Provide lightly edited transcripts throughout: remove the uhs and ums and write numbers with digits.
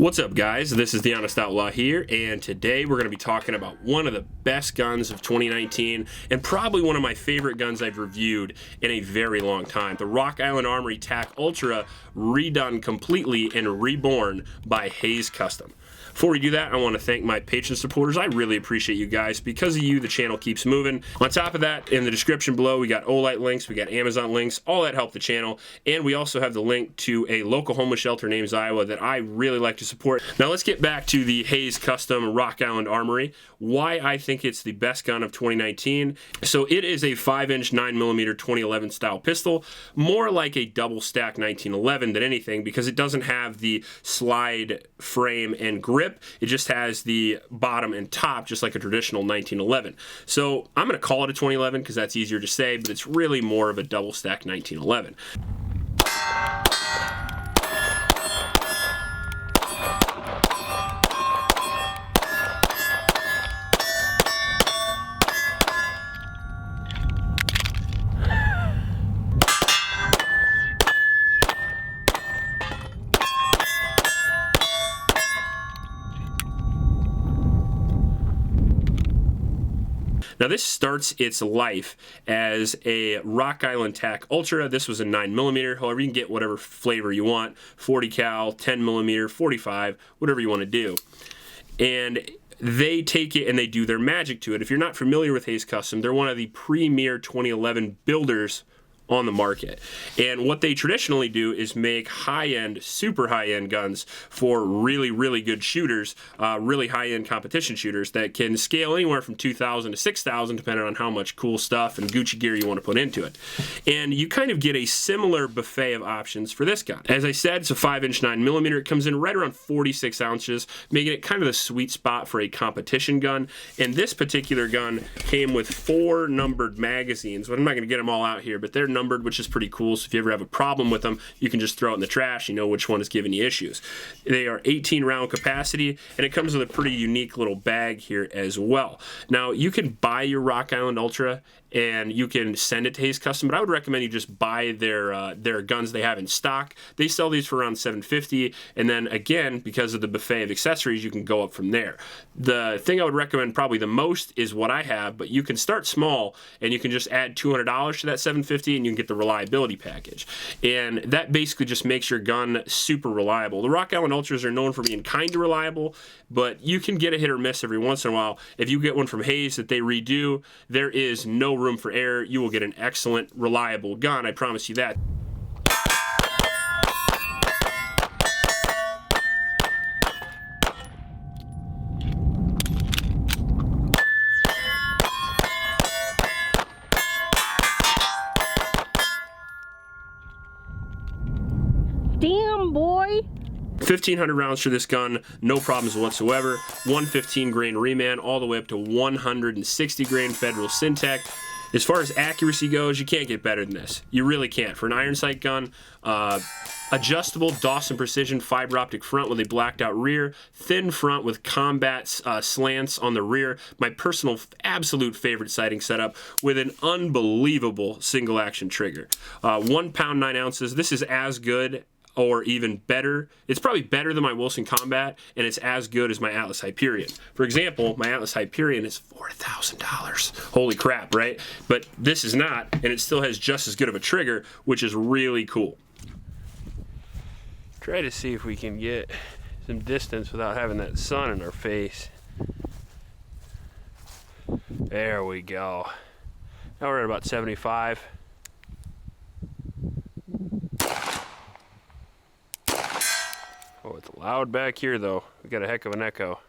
What's up, guys? This is the Honest Outlaw here, and today we're going to be talking about one of the best guns of 2019 and probably one of my favorite guns I've reviewed in a very long time. The Rock Island Armory TAC Ultra, redone completely and reborn by Hayes Custom. Before we do that, I want to thank my patron supporters. I really appreciate you guys. Because of you, the channel keeps moving. On top of that, in the description below, we got Olight links, we got Amazon links, all that help the channel. And we also have the link to a local homeless shelter named Iowa that I really like to support. Now let's get back to the Hayes Custom Rock Island Armory. Why I think it's the best gun of 2019. So it is a 5-inch 9mm 2011 style pistol, more like a double stack 1911 than anything, because it doesn't have the slide frame and grip. It just has the bottom and top, just like a traditional 1911. So I'm going to call it a 2011 because that's easier to say, but it's really more of a double stack 1911. Now this starts its life as a Rock Island TAC Ultra. This was a 9mm, however you can get whatever flavor you want, 40 cal, 10mm, 45, whatever you want to do. And they take it and they do their magic to it. If you're not familiar with Hayes Custom, they're one of the premier 2011 builders on the market. And what they traditionally do is make high-end, super high-end guns for really, really good shooters, really high-end competition shooters that can scale anywhere from 2,000 to 6,000 depending on how much cool stuff and Gucci gear you want to put into it. And you kind of get a similar buffet of options for this gun. As I said, it's a 5-inch 9mm. It comes in right around 46 ounces, making it kind of the sweet spot for a competition gun. And this particular gun came with 4 numbered magazines, but I'm not going to get them all out here, but they're numbered, which is pretty cool. So if you ever have a problem with them, you can just throw it in the trash. You know which one is giving you issues. They are 18 round capacity, and it comes with a pretty unique little bag here as well. Now you can buy your Rock Island Ultra and you can send it to Hayes Custom, but I would recommend you just buy their guns they have in stock. They sell these for around $750, and then again, because of the buffet of accessories, you can go up from there. The thing I would recommend probably the most is what I have, but you can start small and you can just add $200 to that $750 and you can get the reliability package. And that basically just makes your gun super reliable. The Rock Island Ultras are known for being kind of reliable, but you can get a hit or miss every once in a while. If you get one from Hayes that they redo, there is no room for error. You will get an excellent, reliable gun. I promise you that. Damn, boy. 1,500 rounds for this gun, no problems whatsoever. 115 grain reman all the way up to 160 grain federal Syntec. As far as accuracy goes, you can't get better than this. You really can't. For an iron sight gun, adjustable Dawson Precision fiber optic front with a blacked out rear, thin front with combat slants on the rear. My personal absolute favorite sighting setup with an unbelievable single action trigger. 1 pound 9 ounces. This is as good or even better. It's probably better than my Wilson Combat, and it's as good as my Atlas Hyperion. For example, my Atlas Hyperion is $4,000. Holy crap, right? But this is not, and it still has just as good of a trigger, which is really cool. Try to see if we can get some distance without having that sun in our face. There we go. Now we're at about 75. Oh, it's loud back here though. We got a heck of an echo.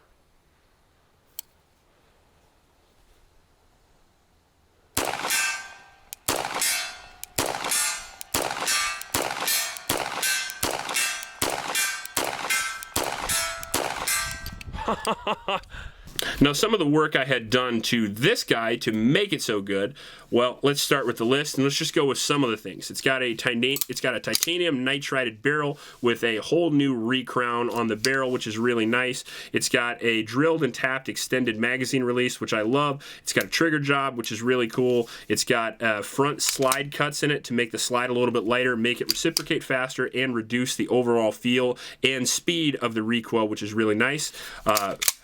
Now, some of the work I had done to this guy to make it so good, well, let's start with the list, and let's just go with some of the things. It's got a titanium nitrided barrel with a whole new recrown on the barrel, which is really nice. It's got a drilled and tapped extended magazine release, which I love. It's got a trigger job, which is really cool. It's got front slide cuts in it to make the slide a little bit lighter, make it reciprocate faster, and reduce the overall feel and speed of the recoil, which is really nice.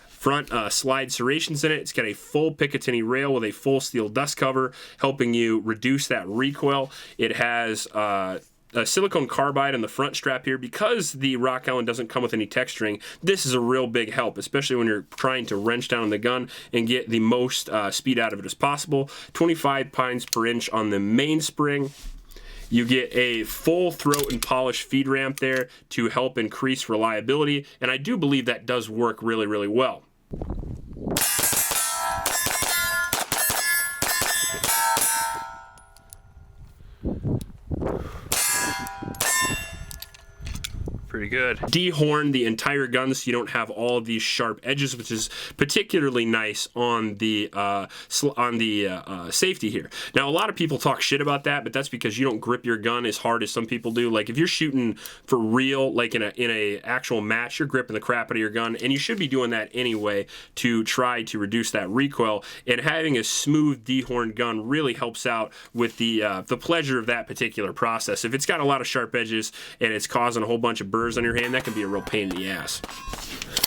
Front slide serrations in it. It's got a full Picatinny rail with a full steel dust cover, helping you reduce that recoil. It has a silicone carbide on the front strap here. Because the Rock Island doesn't come with any texturing, this is a real big help, especially when you're trying to wrench down the gun and get the most speed out of it as possible. 25 pounds per inch on the mainspring. You get a full throat and polish feed ramp there to help increase reliability, and I do believe that does work really, really well. Pretty good. Dehorn the entire gun so you don't have all of these sharp edges, which is particularly nice on the safety here. Now, a lot of people talk shit about that, but that's because you don't grip your gun as hard as some people do. Like if you're shooting for real, like in a actual match, you're gripping the crap out of your gun, and you should be doing that anyway to try to reduce that recoil. And having a smooth dehorned gun really helps out with the pleasure of that particular process. If it's got a lot of sharp edges and it's causing a whole bunch of burrs on your hand, that can be a real pain in the ass.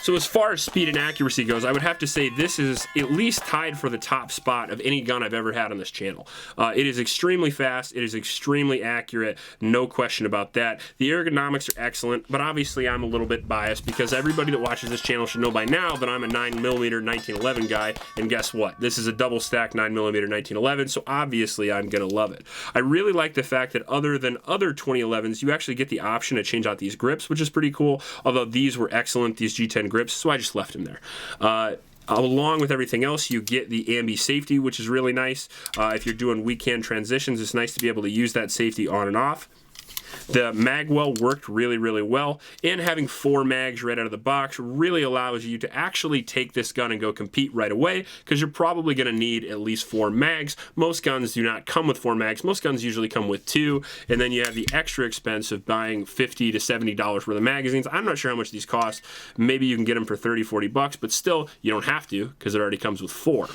So as far as speed and accuracy goes, I would have to say this is at least tied for the top spot of any gun I've ever had on this channel. It is extremely fast, it is extremely accurate, no question about that. The ergonomics are excellent, but obviously I'm a little bit biased because everybody that watches this channel should know by now that I'm a 9mm 1911 guy, and guess what? This is a double stack 9mm 1911, so obviously I'm gonna love it. I really like the fact that other than other 2011s, you actually get the option to change out these grips, which is pretty cool, although these were excellent, these G10 grips, so I just left them there. Along with everything else, you get the ambi safety, which is really nice. If you're doing weak hand transitions, it's nice to be able to use that safety on and off. The magwell worked really, really well, and having 4 mags right out of the box really allows you to actually take this gun and go compete right away, because you're probably going to need at least 4 mags. Most guns do not come with 4 mags. Most guns usually come with 2, and then you have the extra expense of buying $50 to $70 worth of magazines. I'm not sure how much these cost. Maybe you can get them for 30, 40 bucks, but still, you don't have to because it already comes with 4.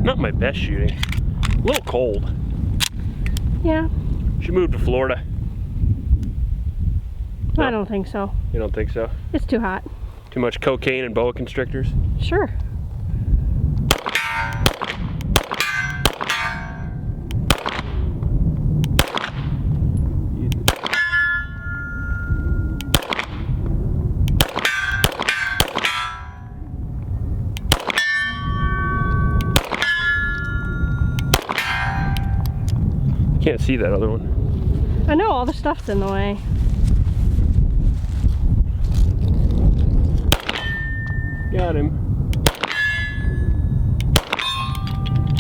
Not my best shooting. A little cold. Yeah. Should move to Florida. I don't think so. You don't think so? It's too hot. Too much cocaine and boa constrictors? Sure. Can't see that other one. I know, all the stuff's in the way. Got him.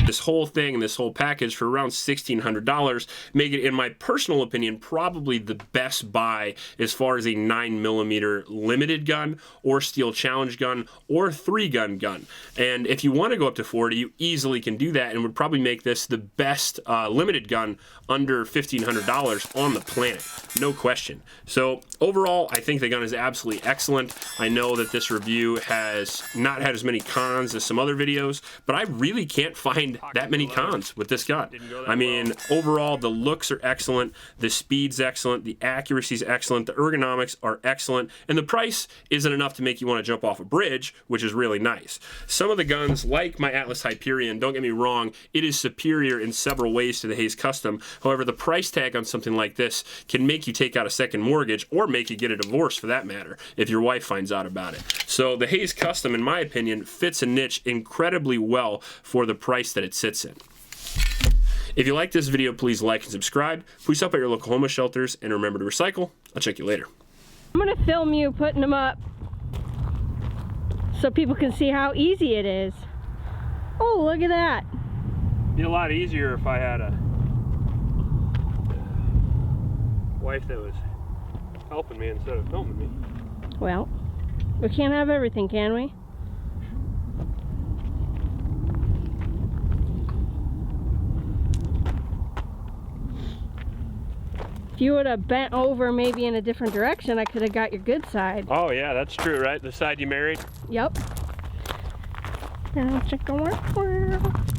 This whole thing and this whole package for around $1,600 make it, in my personal opinion, probably the best buy as far as a 9mm limited gun or steel challenge gun or 3-gun gun. And if you want to go up to 40, you easily can do that and would probably make this the best limited gun under $1,500 on the planet, no question. So overall, I think the gun is absolutely excellent. I know that this review has not had as many cons as some other videos, but I really can't find that many cons with this gun. I mean, overall, the looks are excellent, the speed's excellent, the accuracy's excellent, the ergonomics are excellent, and the price isn't enough to make you want to jump off a bridge, which is really nice. Some of the guns, like my Atlas Hyperion, don't get me wrong, it is superior in several ways to the Hayes Custom. However, the price tag on something like this can make you take out a second mortgage or make you get a divorce, for that matter, if your wife finds out about it. So the Hayes Custom, in my opinion, fits a niche incredibly well for the price that it sits in. If you like this video, please like and subscribe. Please help out your local homeless shelters, and remember to recycle. I'll check you later. I'm gonna film you putting them up so people can see how easy it is. Oh, look at that. It'd be a lot easier if I had a wife that was helping me instead of filming me. Well, we can't have everything, can we? If you would have bent over maybe in a different direction, I could have got your good side. Oh yeah, that's true, right? The side you married? Yep. Now check the work.